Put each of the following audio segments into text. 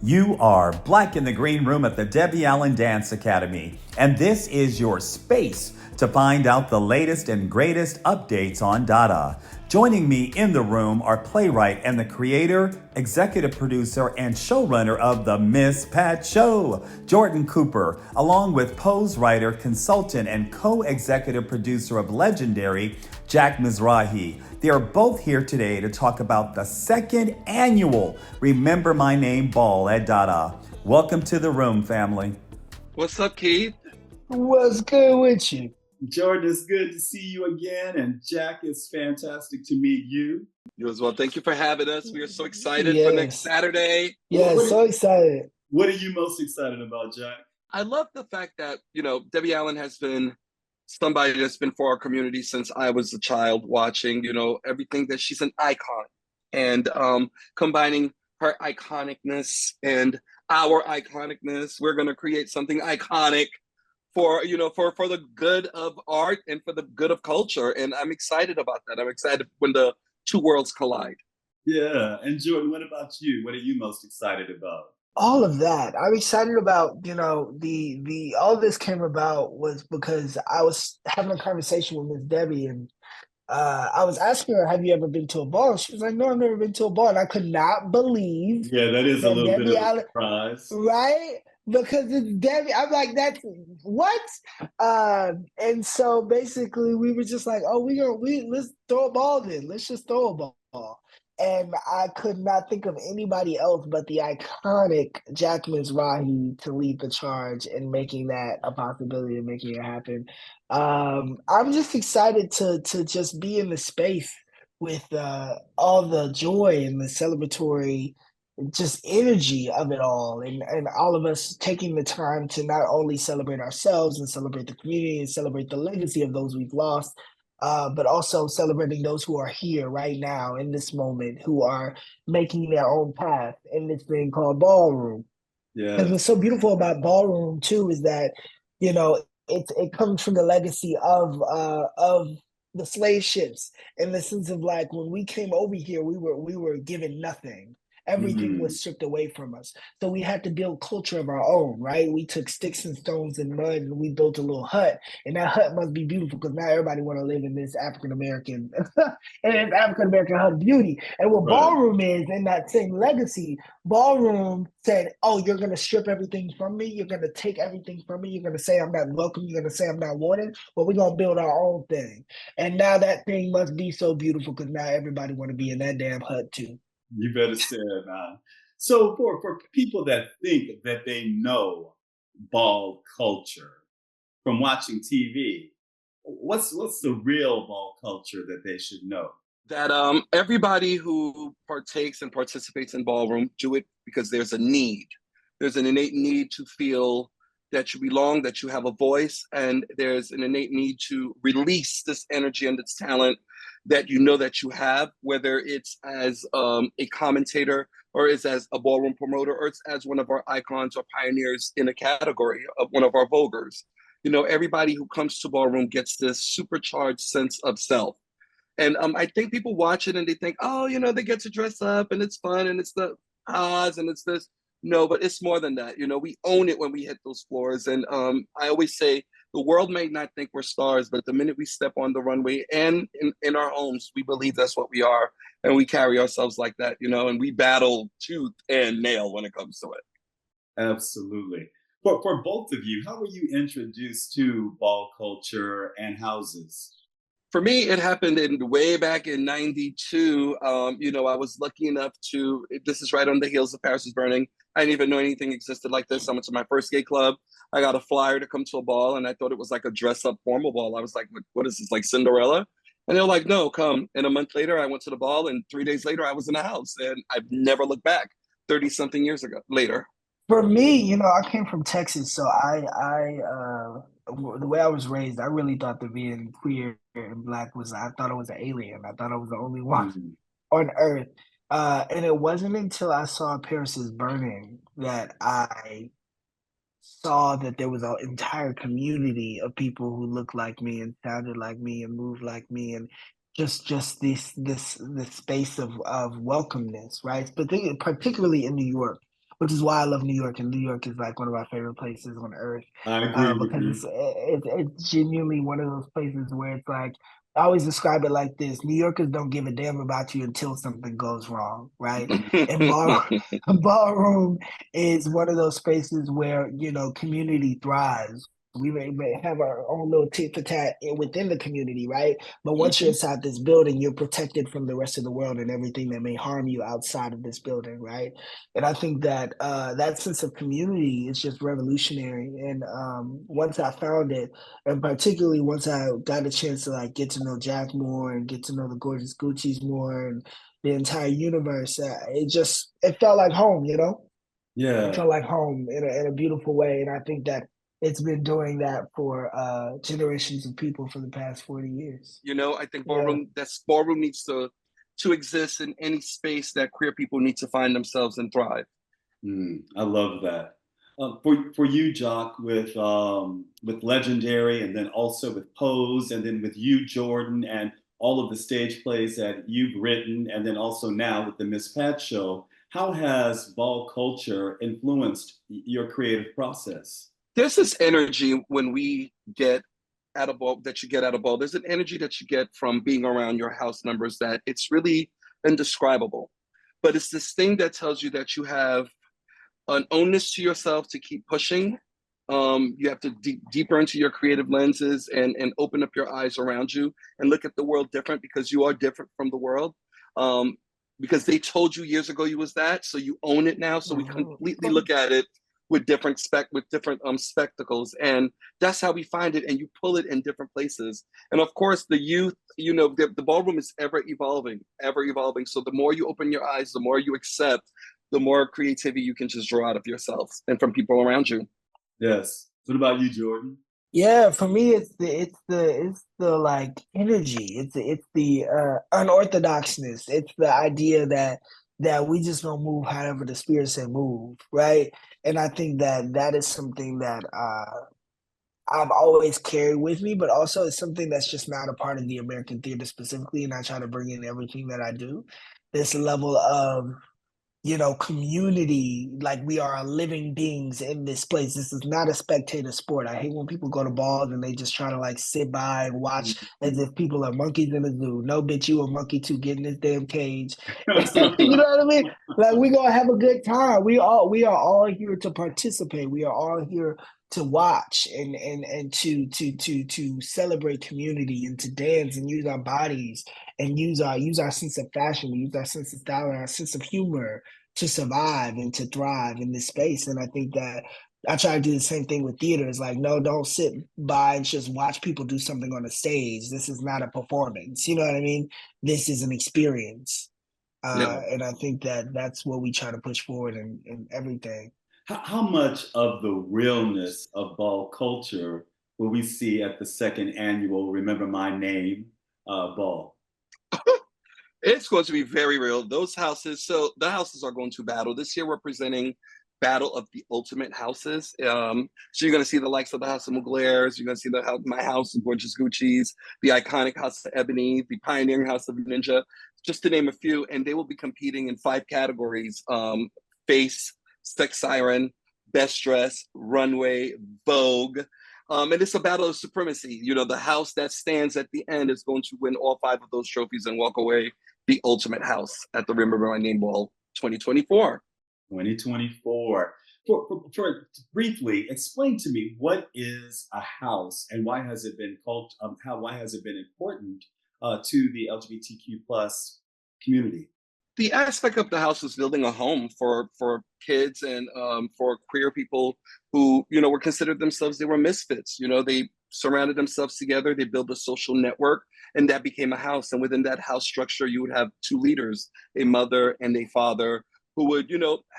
You are Black in the Green Room at the Debbie Allen Dance Academy, and this is your space to find out the latest and greatest updates on Dada. Joining me in the room are playwright and the creator, executive producer, and showrunner of The Miss Pat Show, Jordan Cooper, along with pose writer, consultant, and co-executive producer of Legendary Jack Mizrahi. They are both here today to talk about the second annual Remember My Name Ball at Dada. Welcome to the room, family. What's up, Keith? What's good with you? Jordan, it's good to see you again, and Jack, it's fantastic to meet you. You as well. Thank you for having us. We are so excited for Yes. next Saturday. Yes, so excited. What are you most excited about, Jack? I love the fact that, Debbie Allen has been somebody that's been for our community since I was a child watching, everything that she's an icon. And combining her iconicness and our iconicness, we're going to create something iconic for the good of art and for the good of culture. And I'm excited about that. I'm excited when the two worlds collide. Yeah, and Jordan, what about you? What are you most excited about? All of that. I'm excited about, the all this came about was because I was having a conversation with Miss Debbie, and I was asking her, have you ever been to a ball? And she was like, no, I've never been to a ball. And I could not believe Yeah, that is a that little bit Debbie of a Allen, surprise. right? Because it's Debbie. I'm like, that's what? And so basically we were just like, oh, let's throw a ball then. Let's just throw a ball. And I could not think of anybody else but the iconic Jack Mizrahi to lead the charge in making that a possibility and making it happen. I'm just excited to just be in the space with all the joy and the celebratory just energy of it all, and all of us taking the time to not only celebrate ourselves and celebrate the community and celebrate the legacy of those we've lost, but also celebrating those who are here right now in this moment, who are making their own path in this thing called ballroom. And Yeah. what's so beautiful about ballroom too is that, it comes from the legacy of the slave ships, in the sense of like when we came over here, we were given nothing. Everything was stripped away from us. So we had to build culture of our own, right? We took sticks and stones and mud and we built a little hut. And that hut must be beautiful because now everybody want to live in this African American and African American hut of beauty. And what Right. ballroom is in that same legacy, ballroom said, oh, you're going to strip everything from me. You're going to take everything from me. You're going to say I'm not welcome. You're going to say I'm not wanted. Well, we're going to build our own thing. And now that thing must be so beautiful because now everybody want to be in that damn hut too. You better say it now. So for people that think that they know ball culture from watching TV, what's the real ball culture that they should know? That everybody who partakes and participates in ballroom do it because there's a need. There's an innate need to feel that you belong, that you have a voice, and there's an innate need to release this energy and this talent that you know that you have, whether it's as a commentator or it's as a ballroom promoter or it's as one of our icons or pioneers in a category of one of our voguers. Everybody who comes to ballroom gets this supercharged sense of self. And I think people watch it and they think, oh, they get to dress up and it's fun and it's the Oz and it's this. No, but it's more than that. We own it when we hit those floors. And I always say the world may not think we're stars, but the minute we step on the runway and in our homes, we believe that's what we are. And we carry ourselves like that, and we battle tooth and nail when it comes to it. Absolutely. For both of you, how were you introduced to ball culture and houses? For me, it happened way back in '92. I was lucky enough this is right on the heels of Paris is Burning. I didn't even know anything existed like this. I went to my first gay club. I got a flyer to come to a ball, and I thought it was like a dress-up formal ball. I was like, what is this, like Cinderella? And they were like, no, come. And a month later, I went to the ball, and 3 days later, I was in the house. And I've never looked back 30-something years later. For me, I came from Texas, so the way I was raised, I really thought that being queer and black I thought I was an alien. I thought I was the only one on Earth. And it wasn't until I saw Paris is Burning that I saw that there was an entire community of people who looked like me and sounded like me and moved like me, and just this space of welcomeness, right? But particularly in New York. which is why I love New York. And New York is like one of my favorite places on earth I agree with because you. it's genuinely one of those places where it's like I always describe it like this: New Yorkers don't give a damn about you until something goes wrong, right? And ballroom is one of those spaces where community thrives. We may have our own little tit for tat within the community, right? But once you're Mhm. inside this building, you're protected from the rest of the world and everything that may harm you outside of this building, right? And I think that that sense of community is just revolutionary. And once I found it, and particularly once I got a chance to like get to know Jack more and get to know the gorgeous Gucci's more and the entire universe, it felt like home, It Yeah. felt like home in a beautiful way. And I think that it's been doing that for generations of people for the past 40 years. I think Yeah. ballroom needs to exist in any space that queer people need to find themselves and thrive. I love that. For you, Jock, with Legendary, and then also with Pose, and then with you, Jordan, and all of the stage plays that you've written, and then also now with the Miss Pat show, how has ball culture influenced your creative process? There's this energy when we get at a ball that you get at a ball. There's an energy that you get from being around your house members that it's really indescribable. But it's this thing that tells you that you have an onus to yourself to keep pushing. You have to deeper into your creative lenses and open up your eyes around you and look at the world different because you are different from the world. Um, because they told you years ago you was that, so you own it now. So we completely look at it with different spectacles, and that's how we find it. And you pull it in different places. And of course, the youth, the ballroom is ever evolving, ever evolving. So the more you open your eyes, the more you accept, the more creativity you can just draw out of yourself and from people around you. Yes. What about you, Jordan? Yeah, for me, it's the like energy. It's the unorthodoxness. It's the idea that we just don't move however the spirit say move, right? And I think that that is something that I've always carried with me, but also it's something that's just not a part of the American theater specifically. And I try to bring in everything that I do. This level of community, like we are living beings in this place. This is not a spectator sport. I hate when people go to balls and they just try to like sit by and watch as if people are monkeys in a zoo. No, bitch, you a monkey too. Get in this damn cage. You know what I mean? Like we gonna have a good time. We are all here to participate. We are all here to watch and to celebrate community and to dance and use our bodies and use our sense of fashion, use our sense of style and our sense of humor to survive and to thrive in this space. And I think that I try to do the same thing with theater. It's like, no, don't sit by and just watch people do something on a stage. This is not a performance. You know what I mean? This is an experience. Yep. And I think that that's what we try to push forward in everything. How much of the realness of ball culture will we see at the second annual Remember My Name ball? It's going to be very real. Those houses, so the houses are going to battle. This year we're presenting Battle of the Ultimate Houses. So you're going to see the likes of the House of Muglairs, you're going to see my house, the Gorgeous Gucci's, the iconic House of Ebony, the pioneering House of Ninja, just to name a few. And they will be competing in 5 categories: face, sex siren, best dress, runway, Vogue. And it's a battle of supremacy. The house that stands at the end is going to win all 5 of those trophies and walk away the ultimate house at the Remember My Name Ball 2024. 2024. Briefly, explain to me what is a house and why has it been why has it been important to the LGBTQ plus community? The aspect of the house was building a home for kids and for queer people who were considered themselves, they were misfits. They surrounded themselves together, they built a social network, and that became a house. And within that house structure you would have 2 leaders, a mother and a father, who would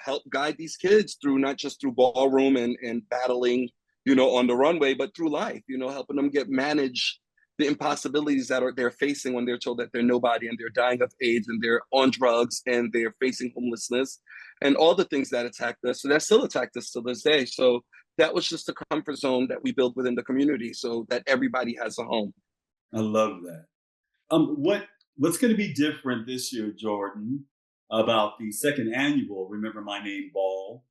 help guide these kids through, not just through ballroom and battling on the runway, but through life, helping them manage the impossibilities that they're facing when they're told that they're nobody and they're dying of AIDS and they're on drugs and they're facing homelessness and all the things that attacked us. So that still attacked us to this day. So that was just a comfort zone that we built within the community so that everybody has a home. I love that. What's going to be different this year, Jordan? about the second annual Remember My Name Ball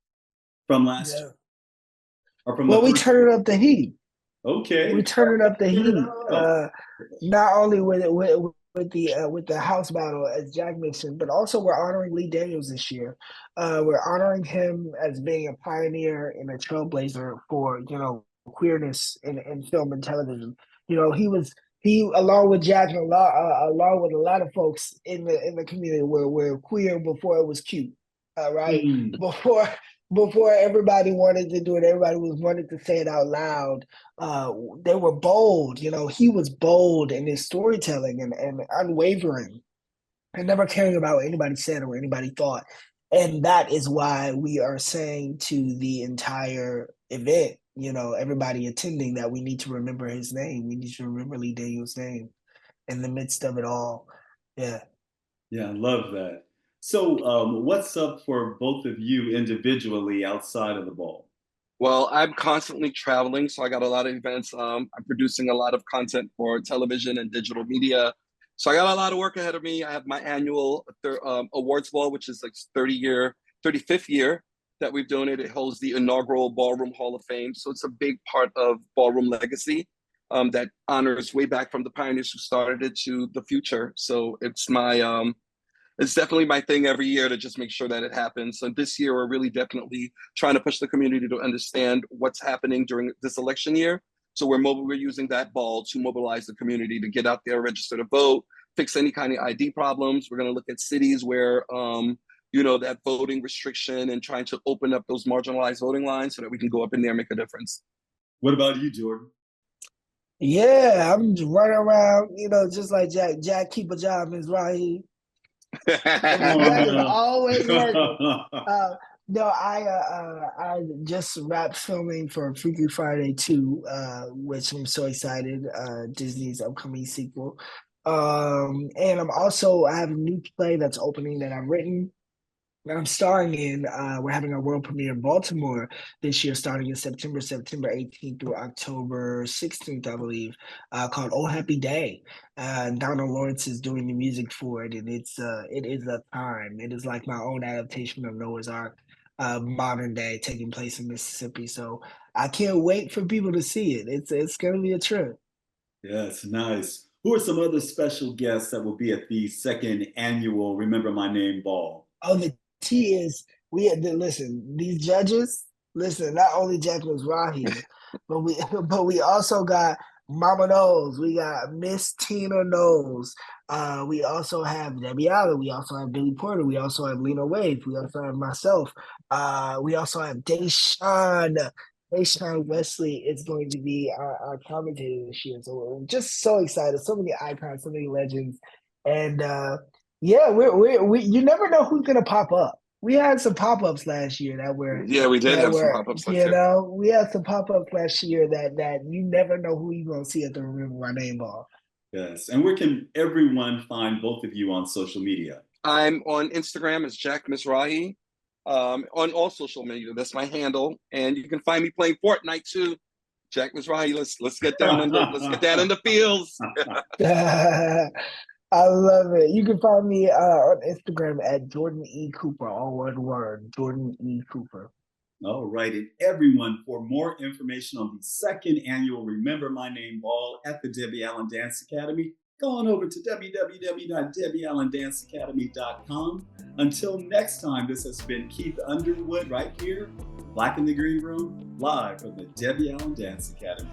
from last year, Yeah. or from the Well, we first turning year. up the heat. Okay. We turning up the Turn it heat. up. Not only with the house battle, as Jack mentioned, but also we're honoring Lee Daniels this year. We're honoring him as being a pioneer and a trailblazer for queerness in film and television. He along with Jack and along with a lot of folks in the community were queer before it was cute. Right Mm. before everybody wanted to do it, everybody was wanted to say it out loud. They were bold. He was bold in his storytelling and unwavering and never caring about what anybody said or what anybody thought. And that is why we are saying to the entire event, everybody attending, that we need to remember his name. We need to remember Lee Daniels' name in the midst of it all. Yeah. Yeah, I love that. So, what's up for both of you individually outside of the ball? Well, I'm constantly traveling, so I got a lot of events. I'm producing a lot of content for television and digital media. So I got a lot of work ahead of me. I have my annual awards ball, which is like 35th year that we've done it. It holds the inaugural Ballroom Hall of Fame. So it's a big part of ballroom legacy that honors way back from the pioneers who started it to the future. So it's definitely my thing every year to just make sure that it happens. So this year, we're really definitely trying to push the community to understand what's happening during this election year. So we're using that ball to mobilize the community to get out there, register to vote, fix any kind of ID problems. We're going to look at cities where, that voting restriction and trying to open up those marginalized voting lines so that we can go up in there and make a difference. What about you, Jordan? Yeah, I'm just running around, just like Jack. Jack, keep a job, Mizrahi. Come on Jack is now. always working. No, I just wrapped filming for Freaky Friday 2, which I'm so excited. Disney's upcoming sequel. And I have a new play that's opening that I've written that I'm starring in. We're having our world premiere in Baltimore this year, starting in September 18th through October 16th, I believe, called Oh Happy Day. Donald Lawrence is doing the music for it, and it is a time. It is like my own adaptation of Noah's Ark, modern day, taking place in Mississippi. So I can't wait for people to see it. It's going to be a trip. Yes, nice. Who are some other special guests that will be at the second annual Remember My Name Ball? Oh, the T is we had to listen. These judges, listen. Not only Jack Mizrahi, but we also got Mama Knowles. We got Miss Tina Knowles. We also have Debbie Allen. We also have Billy Porter. We also have Lena Waithe. We also have myself. We also have Deshaun. Deshaun Wesley is going to be our commentator this year. So we're just so excited. So many icons, so many legends, and yeah, we you never know who's gonna pop up. We had some pop-ups last year Yeah, we did have some pop-ups last year. we had some pop-ups last year that you never know who you're gonna see at the Remember My Name Ball. Yes. And where can everyone find both of you on social media? I'm on Instagram as Jack Mizrahi. On all social media, that's my handle, and you can find me playing Fortnite too. Jack Mizrahi, let's get down in the fields. I love it. You can find me on Instagram at Jordan E. Cooper, all one word, Jordan E. Cooper. All right. And everyone, for more information on the second annual Remember My Name Ball at the Debbie Allen Dance Academy, go on over to www.debbieallendanceacademy.com. Until next time, this has been Keith Underwood right here, Black in the Green Room, live from the Debbie Allen Dance Academy.